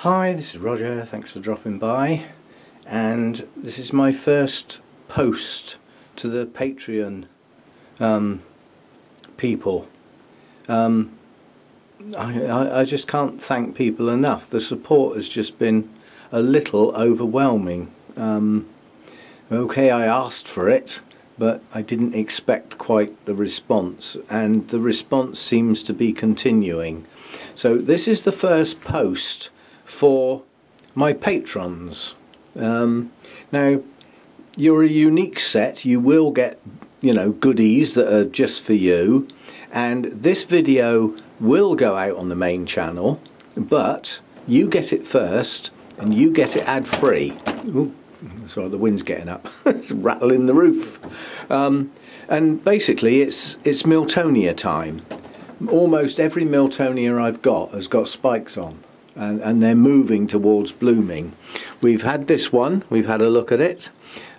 Hi, this is Roger, thanks for dropping by, and this is my first post to the Patreon people. I just can't thank people enough. The support has just been a little overwhelming. Okay, I asked for it, but I didn't expect quite the response, and the response seems to be continuing. So this is the first post for my patrons. Now, you're a unique set. You will get, goodies that are just for you, and this video will go out on the main channel, but you get it first and you get it ad-free. Ooh, sorry, the wind's getting up. It's rattling the roof. And basically it's Miltonia time. Almost every Miltonia I've got has got spikes on, and they're moving towards blooming. We've had this one, we've had a look at it.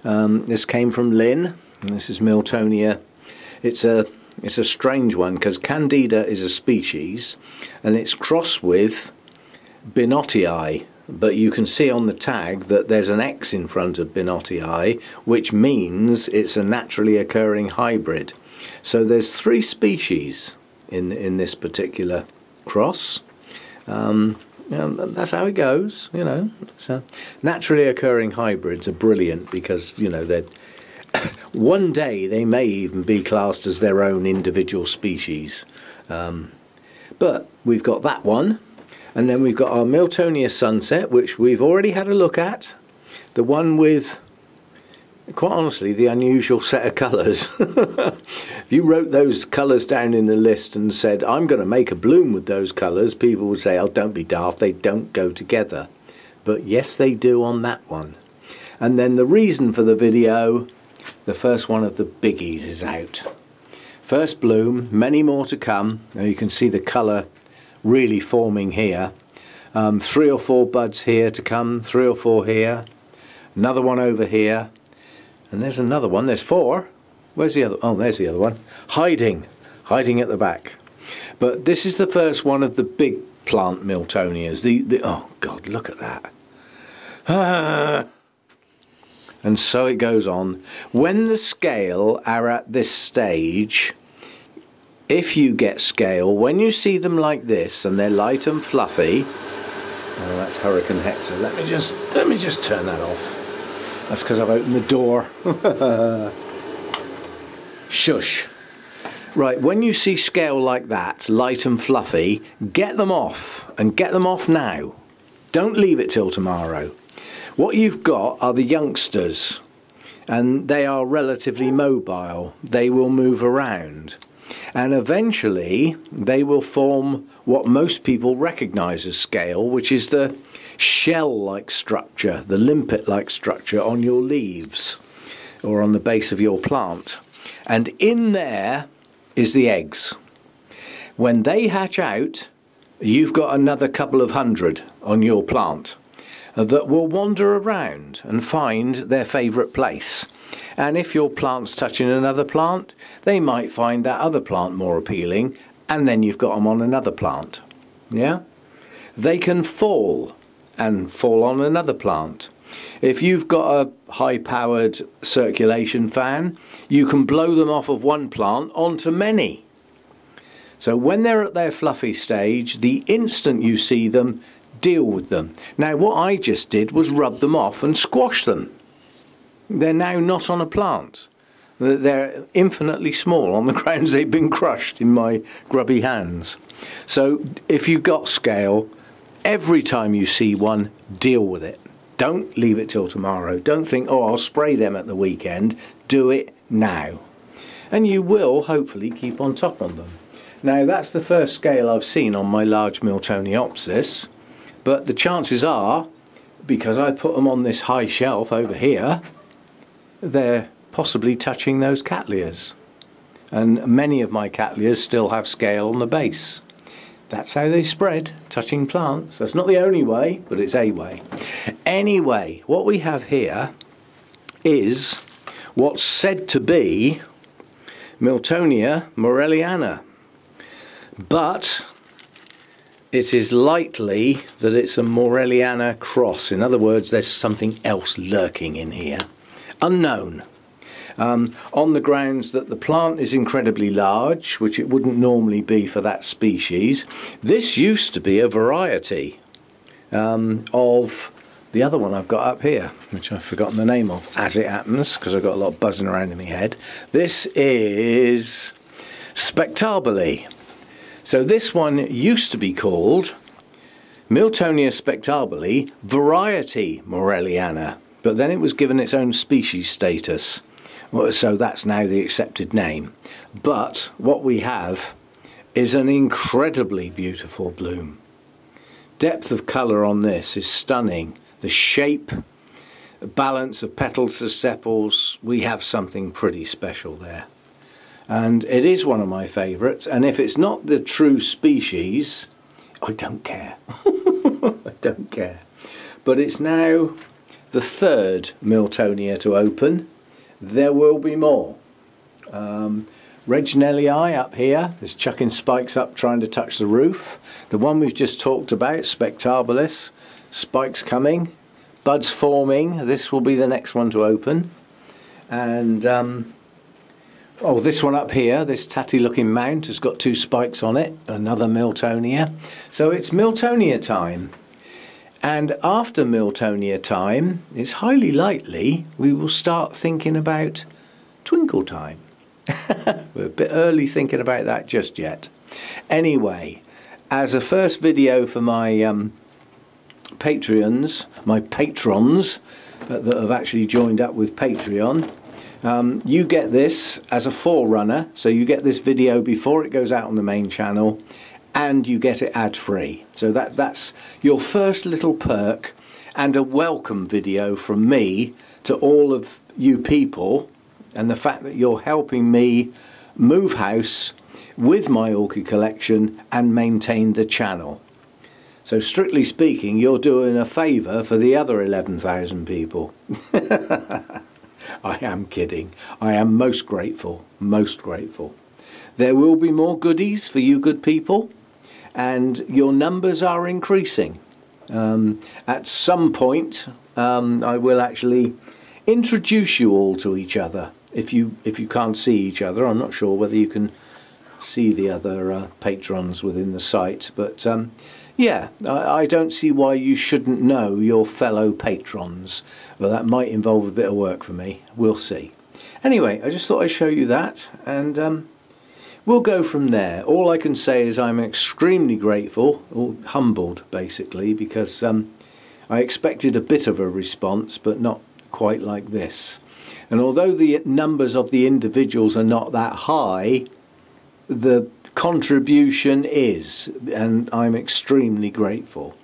This came from Lynn, and this is Miltonia. It's a strange one because Candida is a species and it's crossed with Binotii, but you can see on the tag that there's an X in front of Binotii, which means it's a naturally occurring hybrid. So there's 3 species in this particular cross. That's how it goes, So naturally occurring hybrids are brilliant because, they're one day they may even be classed as their own individual species. But we've got that one, and then we've got our Miltonia Sunset, which we've already had a look at. The one with, quite honestly, the unusual set of colours. If you wrote those colours down in the list and said, I'm going to make a bloom with those colours, people would say, oh, don't be daft, they don't go together. But yes, they do on that one. And then the reason for the video, the first one of the biggies is out. First bloom, many more to come. Now you can see the colour really forming here. 3 or 4 buds here to come, 3 or 4 here. Another one over here. And there's another one, there's 4. Where's the other? Oh, there's the other one. Hiding at the back. But this is the first one of the big plant Miltonias. Oh God, look at that. And so it goes on. When the scale are at this stage, if you get scale, when you see them like this and they're light and fluffy, oh, that's Hurricane Hector. Let me just turn that off. That's because I've opened the door. Shush. Right, when you see scale like that, light and fluffy, get them off, and get them off now. Don't leave it till tomorrow. What you've got are the youngsters, and they are relatively mobile. They will move around, and eventually they will form what most people recognise as scale, which is the shell-like structure, the limpet-like structure on your leaves or on the base of your plant. And in there is the eggs. When they hatch out, you've got another couple of 100 on your plant that will wander around and find their favourite place. And if your plant's touching another plant, they might find that other plant more appealing, and then you've got them on another plant. Yeah? They can fall and fall on another plant. If you've got a high-powered circulation fan, you can blow them off of one plant onto many. So when they're at their fluffy stage, the instant you see them, deal with them. Now what I just did was rub them off and squash them. They're now not on a plant. They're infinitely small on the grounds they've been crushed in my grubby hands. So if you've got scale, every time you see one, deal with it. Don't leave it till tomorrow. Don't think, oh, I'll spray them at the weekend. Do it now. And you will hopefully keep on top on them. Now that's the first scale I've seen on my large Miltoniopsis, but the chances are, because I put them on this high shelf over here, they're possibly touching those cattleyas. And many of my cattleyas still have scale on the base. That's how they spread, touching plants. That's not the only way, but it's a way. Anyway, what we have here is what's said to be Miltonia morelliana. But it is likely that it's a Morelliana cross. In other words, there's something else lurking in here. Unknown. On the grounds that the plant is incredibly large, which it wouldn't normally be for that species. This used to be a variety of the other one I've got up here, which I've forgotten the name of, as it happens, because I've got a lot buzzing around in my head. This is Spectabile. So this one used to be called Miltonia spectabile variety Morelliana, but then it was given its own species status. So that's now the accepted name. But what we have is an incredibly beautiful bloom. Depth of colour on this is stunning. The shape, the balance of petals to sepals, we have something pretty special there. And it is one of my favourites, and if it's not the true species, I don't care. I don't care. But it's now the third Miltonia to open. There will be more. Regnellii up here is chucking spikes up trying to touch the roof. The one we've just talked about, Spectabilis, spikes coming, buds forming. This will be the next one to open. And oh, this one up here, this tatty looking mount has got 2 spikes on it, another Miltonia. So it's Miltonia time. And after Miltonia time, it's highly likely we will start thinking about twinkle time. We're a bit early thinking about that just yet. Anyway, as a first video for my patrons that have actually joined up with Patreon, you get this as a forerunner, so you get this video before it goes out on the main channel, and you get it ad-free. So that's your first little perk, and a welcome video from me to all of you people, and the fact that you're helping me move house with my orchid collection and maintain the channel. So strictly speaking, you're doing a favour for the other 11,000 people. I am kidding. I am most grateful, most grateful. There will be more goodies for you good people, and your numbers are increasing. At some point, I will actually introduce you all to each other. If you can't see each other, I'm not sure whether you can see the other patrons within the site, but yeah, I don't see why you shouldn't know your fellow patrons. Well, that might involve a bit of work for me. We'll see. Anyway, I just thought I'd show you that, and we'll go from there. All I can say is I'm extremely grateful, or humbled basically, because I expected a bit of a response, but not quite like this. And although the numbers of the individuals are not that high, the contribution is, and I'm extremely grateful.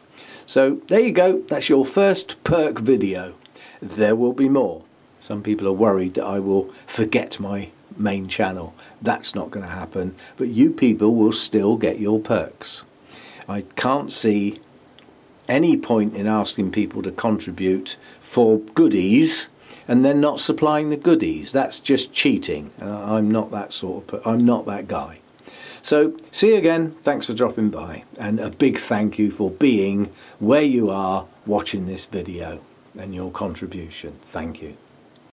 So there you go, that's your first perk video. There will be more. Some people are worried that I will forget my main channel. That's not going to happen, but you people will still get your perks. I can't see any point in asking people to contribute for goodies and then not supplying the goodies. That's just cheating. I'm not that I'm not that guy. So see you again. Thanks for dropping by, and a big thank you for being where you are watching this video and your contribution. Thank you.